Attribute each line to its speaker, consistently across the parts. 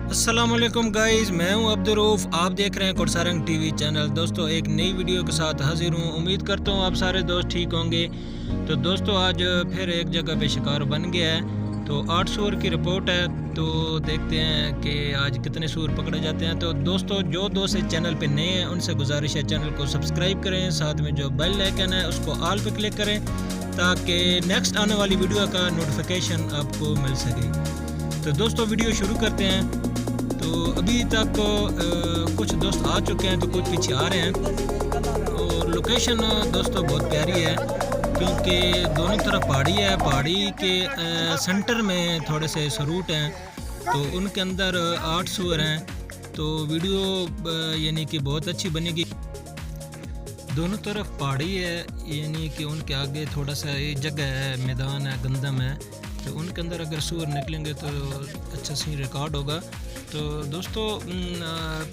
Speaker 1: अस्सलाम वालेकुम गाइस, मैं हूं अब्दुल रऊफ। आप देख रहे हैं कोटसारंग टीवी चैनल। दोस्तों, एक नई वीडियो के साथ हाजिर हूं। उम्मीद करता हूं आप सारे दोस्त ठीक होंगे। तो दोस्तों, आज फिर एक जगह पे शिकार बन गया है। तो 8 सूअर की रिपोर्ट है। तो देखते हैं कि आज कितने सूअर पकड़े जाते हैं। तो दोस्तों, जो दोस्त इस चैनल पे नए हैं उनसे गुजारिश है चैनल को सब्सक्राइब करें, साथ में जो बेल आइकन है उसको ऑल पे क्लिक करें ताकि नेक्स्ट आने वाली वीडियो का नोटिफिकेशन आपको मिल सके। तो दोस्तों, वीडियो शुरू करते हैं। तो अभी तक कुछ दोस्त आ चुके हैं तो कुछ पीछे आ रहे हैं। और लोकेशन दोस्तों बहुत प्यारी है क्योंकि दोनों तरफ पहाड़ी है। पहाड़ी के सेंटर में थोड़े से सरूट हैं, तो उनके अंदर 8 सूअर हैं। तो वीडियो यानी कि बहुत अच्छी बनेगी। दोनों तरफ पहाड़ी है, यानी कि उनके आगे थोड़ा सा ये जगह है, मैदान है, गंदम है। तो उनके अंदर अगर सूअर निकलेंगे तो अच्छा सी रिकॉर्ड होगा। तो दोस्तों,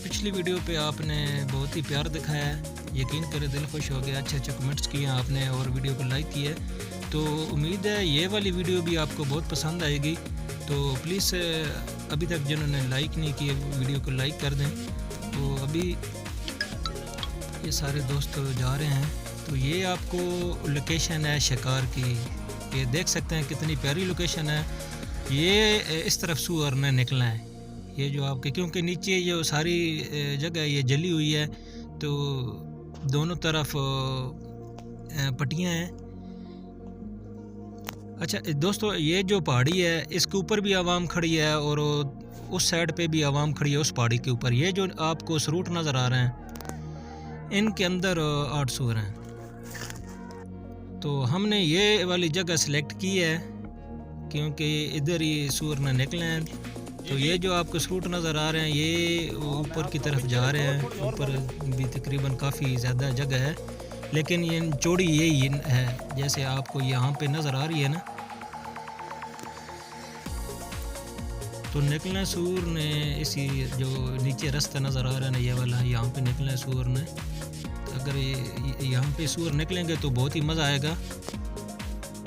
Speaker 1: पिछली वीडियो पे आपने बहुत ही प्यार दिखाया है, यकीन करें दिल खुश हो गया। अच्छे अच्छे कमेंट्स किए आपने और वीडियो को लाइक किया। तो उम्मीद है ये वाली वीडियो भी आपको बहुत पसंद आएगी। तो प्लीज़ अभी तक जिन्होंने लाइक नहीं किए वीडियो को लाइक कर दें। तो अभी ये सारे दोस्त जा रहे हैं। तो ये आपको लोकेशन है शिकार की, ये देख सकते हैं कितनी प्यारी लोकेशन है। ये इस तरफ सूअर ने निकला है, ये जो आपके, क्योंकि नीचे ये सारी जगह ये जली हुई है। तो दोनों तरफ पट्टियाँ हैं। अच्छा दोस्तों, ये जो पहाड़ी है इसके ऊपर भी आवाम खड़ी है और उस साइड पे भी आवाम खड़ी है उस पहाड़ी के ऊपर। ये जो आपको सरूट नज़र आ रहे हैं इनके अंदर 8 सूअर हैं। तो हमने ये वाली जगह सेलेक्ट की है क्योंकि इधर ही सूअर न निकले हैं। तो ये जो आपको सरूट नज़र आ रहे हैं ये ऊपर की तरफ जा रहे हैं। ऊपर भी तकरीबन काफ़ी ज़्यादा जगह है, लेकिन ये चौड़ी यही है जैसे आपको यहाँ पे नज़र आ रही है ना। तो निकलना सूअर ने इसी जो नीचे रास्ता नज़र आ रहा है ना, ये वाला यहाँ पे निकलना सूअर ने। तो अगर यहाँ पे सूअर निकलेंगे तो बहुत ही मज़ा आएगा।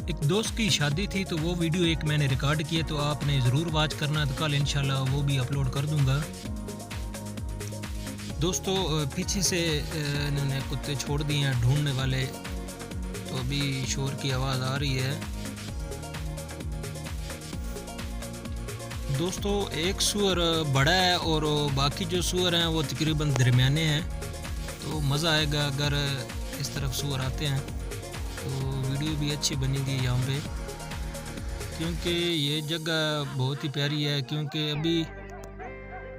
Speaker 1: एक दोस्त की शादी थी तो वो वीडियो एक मैंने रिकॉर्ड किया, तो आपने ज़रूर वॉच करना। तो कल इंशाल्लाह वो भी अपलोड कर दूंगा। दोस्तों, पीछे से इन्होंने कुत्ते छोड़ दिए हैं ढूंढने वाले। तो अभी शोर की आवाज़ आ रही है। दोस्तों, एक सूअर बड़ा है और बाकी जो सूअर हैं वो तकरीबन दरमियाने हैं। तो मज़ा आएगा अगर इस तरफ सूअर आते हैं। तो वीडियो भी अच्छी बनेगी यहाँ पे, क्योंकि ये जगह बहुत ही प्यारी है। क्योंकि अभी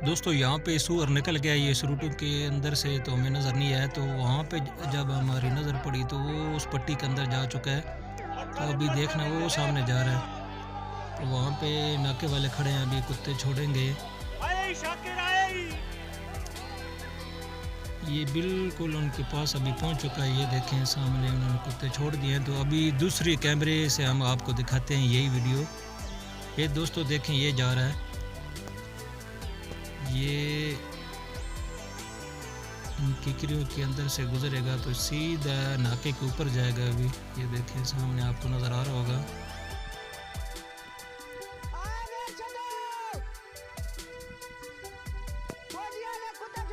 Speaker 1: दोस्तों यहाँ पे सूअर निकल गया ये सरूटों के अंदर से, तो हमें नज़र नहीं आया। तो वहाँ पे जब हमारी नज़र पड़ी तो वो उस पट्टी के अंदर जा चुका है। तो अभी देखना वो सामने जा रहा है। तो वहाँ पे नाके वाले खड़े हैं, अभी कुत्ते छोड़ेंगे। ये बिल्कुल उनके पास अभी पहुंच चुका है। ये देखें सामने उन्होंने कुत्ते छोड़ दिए हैं। तो अभी दूसरी कैमरे से हम आपको दिखाते हैं यही वीडियो। ये दोस्तों देखें, ये जा रहा है, ये इन किकरियों के अंदर से गुजरेगा तो सीधा नाके के ऊपर जाएगा। अभी ये देखें सामने आपको नज़र आ रहा होगा।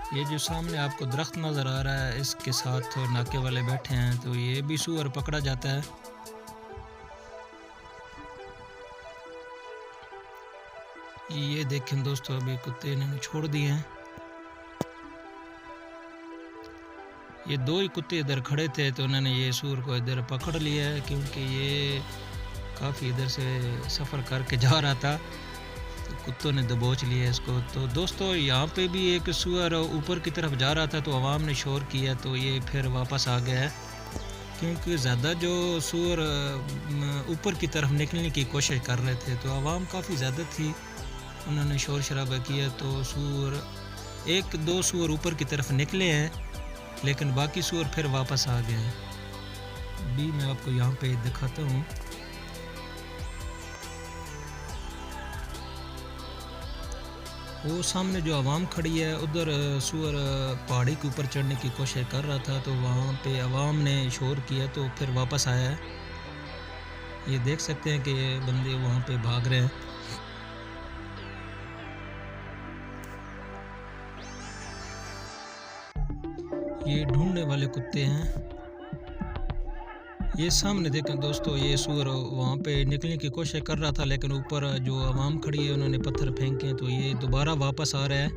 Speaker 1: ये जो सामने आपको दरख्त नज़र आ रहा है इसके साथ नाके वाले बैठे हैं। तो ये भी सूअर पकड़ा जाता है। ये देखें दोस्तों, अभी कुत्ते इन्होंने छोड़ दिए हैं। ये दो ही कुत्ते इधर खड़े थे तो उन्होंने ये सूअर को इधर पकड़ लिया है, क्योंकि ये काफ़ी इधर से सफ़र करके जा रहा था। तो कुत्तों ने दबोच लिया इसको। तो दोस्तों, यहाँ पे भी एक सूअर ऊपर की तरफ जा रहा था तो आवाम ने शोर किया तो ये फिर वापस आ गया है, क्योंकि ज़्यादा जो सूअर ऊपर की तरफ निकलने की कोशिश कर रहे थे। तो आवाम काफ़ी ज़्यादा थी, उन्होंने शोर शराबा किया। तो सूअर एक दो सूअर ऊपर की तरफ निकले हैं, लेकिन बाकी सूअर फिर वापस आ गए हैं। भी मैं आपको यहाँ पे दिखाता हूँ। वो सामने जो आवाम खड़ी है उधर सूअर पहाड़ी के ऊपर चढ़ने की कोशिश कर रहा था, तो वहाँ पे आवाम ने शोर किया तो फिर वापस आया है। ये देख सकते हैं कि ये बंदे वहाँ पे भाग रहे हैं। ये ढूंढने वाले कुत्ते हैं। ये सामने देखें दोस्तों, ये सूअर वहाँ पे निकलने की कोशिश कर रहा था, लेकिन ऊपर जो आवाम खड़ी है उन्होंने पत्थर फेंके, तो ये दोबारा वापस आ रहा है।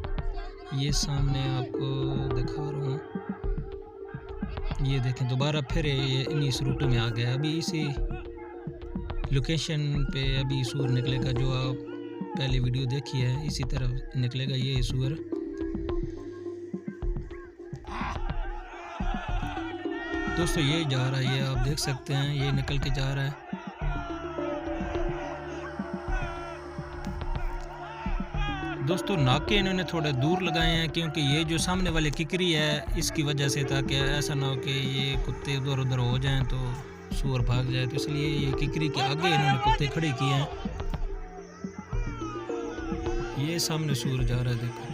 Speaker 1: ये सामने आपको दिखा रहा हूँ, ये देखें दोबारा फिर ये इस रूट में आ गया। अभी इसी लोकेशन पे अभी सूअर निकलेगा, जो आप पहले वीडियो देखी है इसी तरफ निकलेगा ये सूअर। दोस्तों ये जा रहा है, ये आप देख सकते हैं, ये निकल के जा रहा है। दोस्तों नाके इन्होंने थोड़ा दूर लगाए हैं, क्योंकि ये जो सामने वाले किकरी है इसकी वजह से, ताकि ऐसा ना हो कि ये कुत्ते उधर उधर हो जाएं तो सूअर भाग जाए, तो इसलिए ये किकरी के आगे इन्होंने कुत्ते खड़े किए हैं। ये सामने सूअर जा रहा है, देखो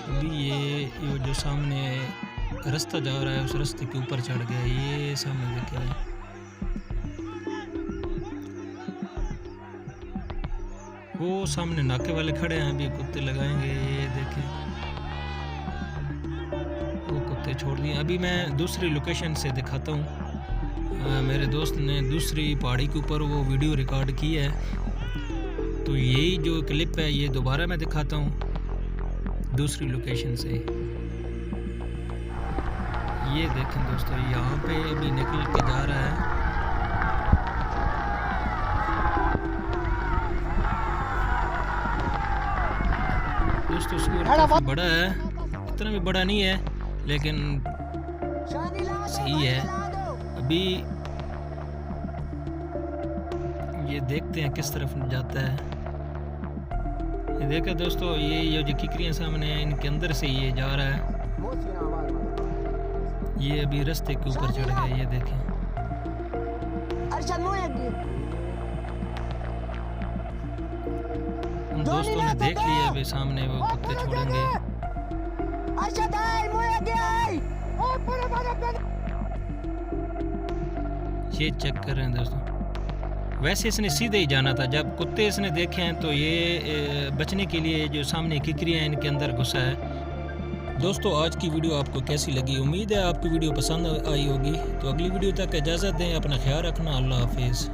Speaker 1: अभी ये जो सामने रास्ता जा रहा है उस रास्ते के ऊपर चढ़ गया। ये सामने देखिए, वो सामने नाके वाले खड़े हैं, अभी कुत्ते लगाएंगे। ये देखें वो कुत्ते छोड़ दिए। अभी मैं दूसरी लोकेशन से दिखाता हूँ। मेरे दोस्त ने दूसरी पहाड़ी के ऊपर वो वीडियो रिकॉर्ड की है, तो यही जो क्लिप है ये दोबारा मैं दिखाता हूँ दूसरी लोकेशन से। ये देखें दोस्तों, यहाँ पे अभी निकल के जा रहा है। दोस्तों सूअर काफी बड़ा है, इतना भी बड़ा नहीं है लेकिन सही है। अभी ये देखते हैं किस तरफ जाता है। ये देखा दोस्तों, ये जो किकरियां सामने हैं इनके अंदर से ये जा रहा है। ये अभी रास्ते के ऊपर चढ़ गया, ये देखें। उन दोस्तों ने देख लिया, अभी सामने वो कुत्ते छोड़ेंगे। ये चेक कर रहे हैं दोस्तों। वैसे इसने सीधे ही जाना था, जब कुत्ते इसने देखे हैं तो ये बचने के लिए जो सामने किकरियां इनके अंदर घुसा है। दोस्तों आज की वीडियो आपको कैसी लगी? उम्मीद है आपकी वीडियो पसंद आई होगी। तो अगली वीडियो तक इजाज़त दें, अपना ख्याल रखना। अल्लाह हाफिज़।